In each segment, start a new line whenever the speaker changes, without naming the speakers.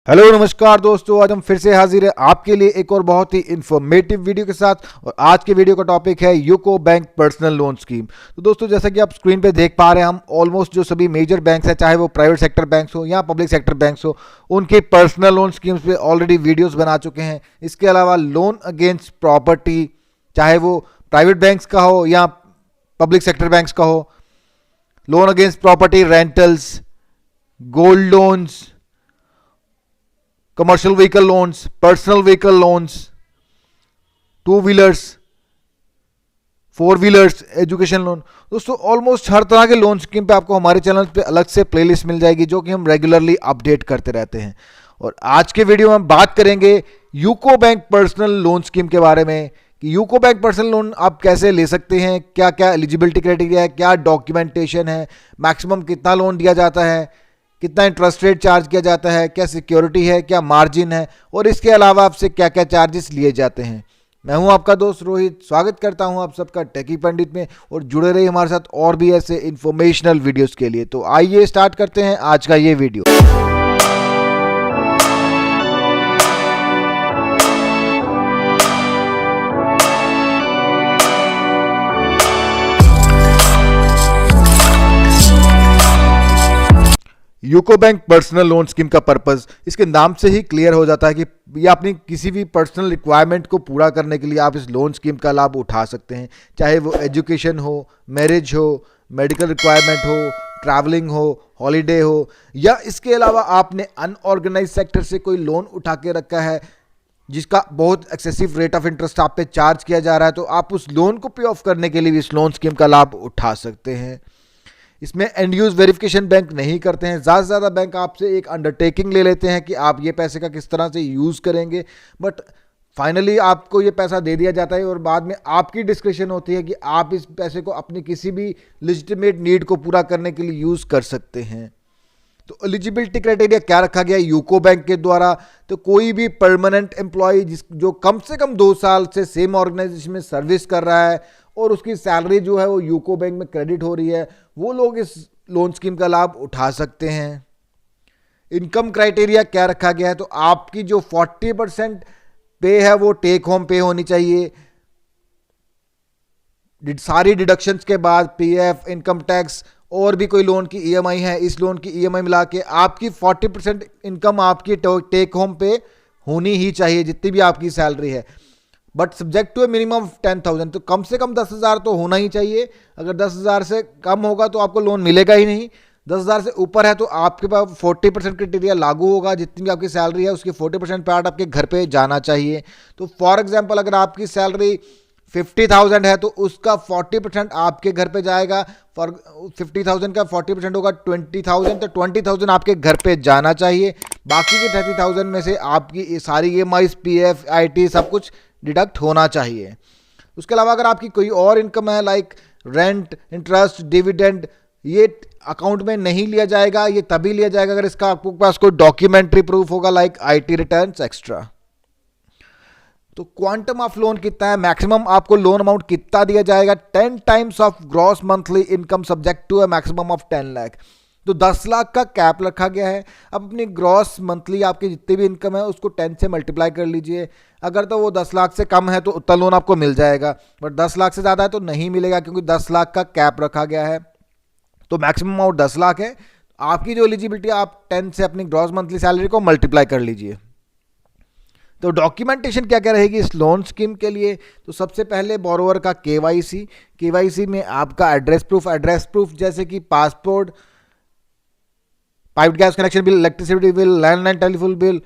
Hello नमस्कार दोस्तों, आज हम फिर से हाजिर हैं आपके लिए एक और बहुत ही इंफॉर्मेटिव वीडियो के साथ। और आज के वीडियो का टॉपिक है UCO bank personal loan scheme. तो दोस्तों, जैसा कि आप स्क्रीन पे देख पा रहे हैं, हम ऑलमोस्ट जो सभी मेजर बैंक्स हैं, चाहे वो प्राइवेट सेक्टर बैंक्स हो या पब्लिक सेक्टर बैंक्स हो, उनके पर्सनल लोन स्कीम्स पे ऑलरेडी वीडियोस बना चुके हैं। इसके अलावा लोन अगेंस्ट प्रॉपर्टी, चाहे वो प्राइवेट बैंक्स का हो या पब्लिक सेक्टर बैंक्स का हो, loan against property, rentals, gold loans, commercial vehicle loans, personal vehicle loans, two wheelers, four wheelers, education loan. दोस्तों, ऑलमोस्ट हर तरह के लोन स्कीम पे आपको हमारे चैनल पे अलग से प्लेलिस्ट मिल जाएगी, जो कि हम रेगुलरली अपडेट करते रहते हैं। और आज के वीडियो में हम बात करेंगे UCO bank personal loan scheme के बारे में कि यूको बैंक पर्सनल लोन आप कैसे ले सकते हैं, क्या क्या एलिजिबिलिटी क्राइटेरिया है, क्या डॉक्यूमेंटेशन है, मैक्सिमम कितना लोन दिया जाता है, कितना इंटरेस्ट रेट चार्ज किया जाता है, क्या सिक्योरिटी है, क्या मार्जिन है, और इसके अलावा आपसे क्या क्या चार्जेस लिए जाते हैं। मैं हूं आपका दोस्त रोहित, स्वागत करता हूं आप सबका टेकी पंडित में, और जुड़े रहिए हमारे साथ और भी ऐसे इंफॉर्मेशनल वीडियोस के लिए। तो आइए स्टार्ट करते हैं आज का ये video. UCO bank personal loan scheme का पर्पस इसके नाम से ही क्लियर हो जाता है कि ये अपनी किसी भी पर्सनल रिक्वायरमेंट को पूरा करने के लिए आप इस लोन स्कीम का लाभ उठा सकते हैं, चाहे वो एजुकेशन हो, मैरिज हो, मेडिकल रिक्वायरमेंट हो, ट्रैवलिंग हो, हॉलीडे हो, या इसके अलावा आपने अनऑर्गेनाइज सेक्टर से कोई लोन उठा के रखा है जिसका बहुत एक्सेसिव रेट ऑफ इंटरेस्ट आप पे चार्ज किया जा रहा है, तो आप उस लोन को पे ऑफ करने के लिए भी इस लोन स्कीम का लाभ उठा सकते हैं। इसमें एंड यूज वेरिफिकेशन बैंक नहीं करते हैं। ज़्यादा से ज़्यादा बैंक आपसे एक अंडरटेकिंग ले लेते हैं कि आप ये पैसे का किस तरह से यूज़ करेंगे, बट फाइनली आपको ये पैसा दे दिया जाता है और बाद में आपकी डिस्क्रिप्शन होती है कि आप इस पैसे को अपनी किसी भी लेजिटिमेट नीड को पूरा करने के लिए यूज़ कर सकते हैं। तो एलिजिबिलिटी क्राइटेरिया क्या रखा गया है यूको बैंक के द्वारा? तो कोई भी परमानेंट एम्प्लॉय जो कम से कम 2 साल से सेम ऑर्गेनाइजेशन में सर्विस कर रहा है और उसकी सैलरी जो है वो यूको बैंक में क्रेडिट हो रही है, वो लोग इस लोन स्कीम का लाभ उठा सकते हैं। इनकम क्राइटेरिया क्या रखा गया है? तो आपकी जो 40% पे है वो टेक होम पे होनी चाहिए। सारी डिडक्शंस के बाद पीएफ, इनकम टैक्स और भी कोई लोन की ईएमआई है, इस लोन की ईएमआई मिला के आपकी 40% इनकम आपकी टेक होम पे होनी ही चाहिए, जितनी भी आपकी सैलरी है, but subject to a minimum of 10,000। तो कम से कम 10,000 तो होना ही चाहिए। अगर 10,000 से कम होगा तो आपको लोन मिलेगा ही नहीं। 10,000 से ऊपर है तो आपके पास 40% क्राइटेरिया लागू होगा। जितनी भी आपकी सैलरी है उसकी 40% पार्ट आपके घर पे जाना चाहिए। तो फॉर एग्जांपल, अगर आपकी सैलरी 50,000 है तो उसका 40% आपके घर पे जाएगा। फॉर 50,000 का 40% होगा 20,000, तो 20,000 आपके घर पे जाना चाहिए। बाकी के 30,000 में से आपकी सारी EMI, PF, IT सब कुछ डिडक्ट होना चाहिए। उसके अलावा अगर आपकी कोई और इनकम है, लाइक रेंट, इंटरेस्ट, डिविडेंड, ये अकाउंट में नहीं लिया जाएगा। ये तभी लिया जाएगा अगर इसका आपके पास कोई डॉक्यूमेंट्री प्रूफ होगा, लाइक IT रिटर्न्स एक्स्ट्रा। तो क्वांटम ऑफ लोन कितना है, मैक्सिमम आपको लोन अमाउंट कितना दिया जाएगा? 10 times of gross monthly income subject to a maximum of 10 lakh. तो 10 लाख का कैप रखा गया है। अब अपनी ग्रॉस मंथली आपकी जितनी भी इनकम है उसको 10 से मल्टीप्लाई कर लीजिए। अगर तो वो 10 लाख से कम है तो उतना लोन आपको मिल जाएगा, बट 10 लाख से ज़्यादा है तो नहीं मिलेगा, क्योंकि 10 लाख का कैप रखा गया है। तो मैक्सिमम अमाउंट 10 लाख है। आपकी जो एलिजिबिलिटी, आप 10 से अपनी ग्रॉस मंथली सैलरी को मल्टीप्लाई कर लीजिए। तो डॉक्यूमेंटेशन क्या क्या रहेगी इस लोन स्कीम के लिए? तो सबसे पहले बोरोवर का केवाईसी में आपका एड्रेस प्रूफ जैसे कि passport, pipe gas connection bill, electricity bill, landline telephone bill,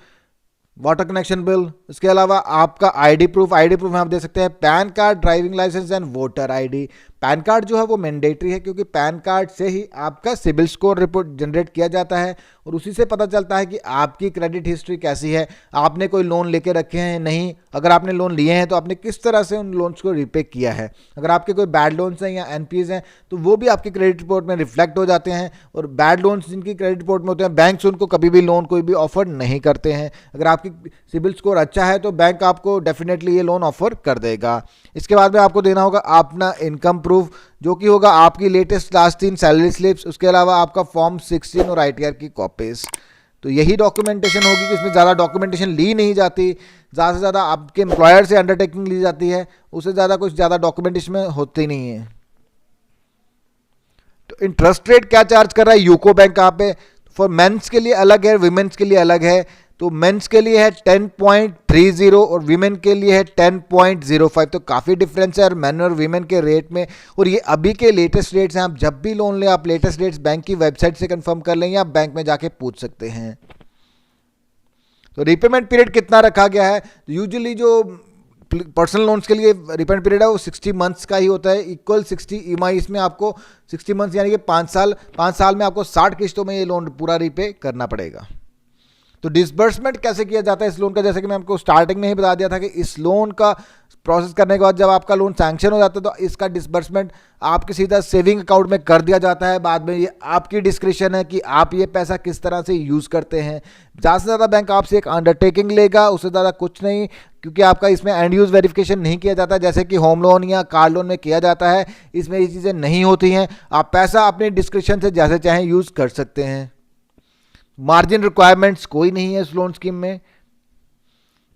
water connection bill. इसके अलावा आपका आईडी प्रूफ में आप दे सकते हैं PAN card, driving licence and voter ID. PAN card जो है वो मैंडेटरी है, क्योंकि पैन कार्ड से ही आपका सिबिल स्कोर रिपोर्ट जनरेट किया जाता है और उसी से पता चलता है कि आपकी क्रेडिट हिस्ट्री कैसी है, आपने कोई लोन लेके रखे हैं नहीं, अगर आपने लोन लिए हैं तो आपने किस तरह से उन लोन्स को रिपे किया है। अगर आपके कोई बैड लोन्स हैं या एनपीएस हैं तो वो भी आपकी क्रेडिट रिपोर्ट में रिफ्लेक्ट हो जाते हैं। और बैड लोन्स जिनकी क्रेडिट रिपोर्ट में होते हैं, बैंक उनको कभी भी लोन कोई भी ऑफर नहीं करते हैं। अगर आपकी सिबिल स्कोर अच्छा है तो बैंक आपको डेफिनेटली ये लोन ऑफर कर देगा। इसके बाद में आपको देना होगा अपना इनकम प्रूफ, जो कि होगा आपकी लेटेस्ट लास्ट 3 सैलरी स्लिप्स। उसके अलावा आपका फॉर्म 16 और ITR की कॉपीज। तो यही डॉक्यूमेंटेशन होगी कि इसमें ज़्यादा डॉक्यूमेंटेशन ली नहीं जाती, ज़्यादा से ज़्यादा आपके एम्प्लॉयर से अंडरटेकिंग ली जाती है, उससे ज़्यादा कुछ ज़्यादा डॉक्यूमेंटेशन में होती नहीं है। तो इंटरेस्ट रेट क्या चार्ज कर रहा है यूको बैंक यहाँ पे? फॉर मेंस के लिए अलग है, विमेंस के लिए अलग है। तो मेंस के लिए है 10.30 और वीमेन के लिए है 10.05। तो काफ़ी डिफरेंस है और मेन और वीमेन के रेट में। और ये अभी के लेटेस्ट रेट्स हैं, आप जब भी लोन लें आप लेटेस्ट रेट्स बैंक की वेबसाइट से कंफर्म कर लें या आप बैंक में जाके पूछ सकते हैं। तो रिपेमेंट पीरियड कितना रखा गया है? यूजुअली जो पर्सनल लोन्स के लिए रिपेमेंट पीरियड है वो 60 मंथ्स का ही होता है, इक्वल 60 EMI। इसमें आपको 60 मंथ्स यानी कि 5 साल में आपको 60 किस्तों में ये लोन पूरा रीपे करना पड़ेगा। तो डिसबर्समेंट कैसे किया जाता है इस लोन का? जैसे कि मैं आपको स्टार्टिंग में ही बता दिया था कि इस लोन का प्रोसेस करने के बाद जब आपका लोन सैंक्शन हो जाता है तो इसका डिसबर्समेंट आपके सीधा सेविंग अकाउंट में कर दिया जाता है। बाद में ये आपकी डिस्क्रिप्शन है कि आप ये पैसा किस तरह से यूज़ करते हैं। ज़्यादा से ज़्यादा बैंक आपसे एक अंडरटेकिंग लेगा, उससे ज़्यादा कुछ नहीं, क्योंकि आपका इसमें एंड यूज़ वेरिफिकेशन नहीं किया जाता जैसे कि होम लोन या कार लोन में किया जाता है। इसमें ये चीज़ें नहीं होती हैं, आप पैसा अपनी डिस्क्रिप्शन से जैसे चाहें यूज़ कर सकते हैं। मार्जिन रिक्वायरमेंट्स कोई नहीं है इस लोन स्कीम में।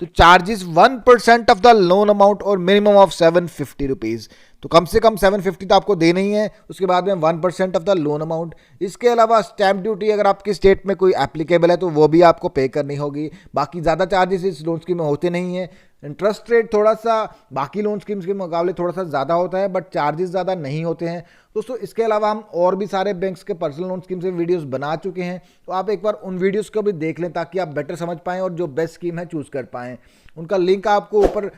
तो charges 1% of the loan amount और मिनिमम ऑफ 750 रुपीज़। तो कम से कम 750 तो आपको देना ही है, उसके बाद में 1% ऑफ द लोन अमाउंट। इसके अलावा स्टैंप ड्यूटी अगर आपकी स्टेट में कोई एप्लीकेबल है तो वो भी आपको पे करनी होगी। बाकी ज़्यादा चार्जेस इस लोन स्कीम में होते नहीं हैं। इंटरेस्ट रेट थोड़ा सा बाकी लोन स्कीम्स के मुकाबले थोड़ा सा ज़्यादा होता है, बट चार्जेस ज़्यादा नहीं होते हैं दोस्तों। इसके अलावा हम और भी सारे बैंक्स के पर्सनल लोन स्कीम से वीडियोस बना चुके हैं, तो आप एक बार उन वीडियोस को भी देख लें ताकि आप बेटर समझ पाएँ और जो बेस्ट स्कीम है चूज़ कर पाएँ। उनका लिंक आपको ऊपर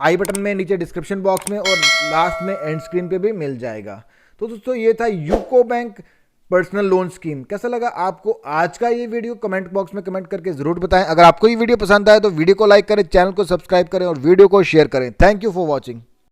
आई बटन में, नीचे डिस्क्रिप्शन बॉक्स में और लास्ट में एंड स्क्रीन पे भी मिल जाएगा। तो दोस्तों ये था UCO bank personal loan scheme. कैसा लगा आपको आज का ये वीडियो? कमेंट बॉक्स में कमेंट करके जरूर बताएं। अगर आपको ये वीडियो पसंद आए तो वीडियो को लाइक करें, चैनल को सब्सक्राइब करें और वीडियो को शेयर करें। Thank you for watching.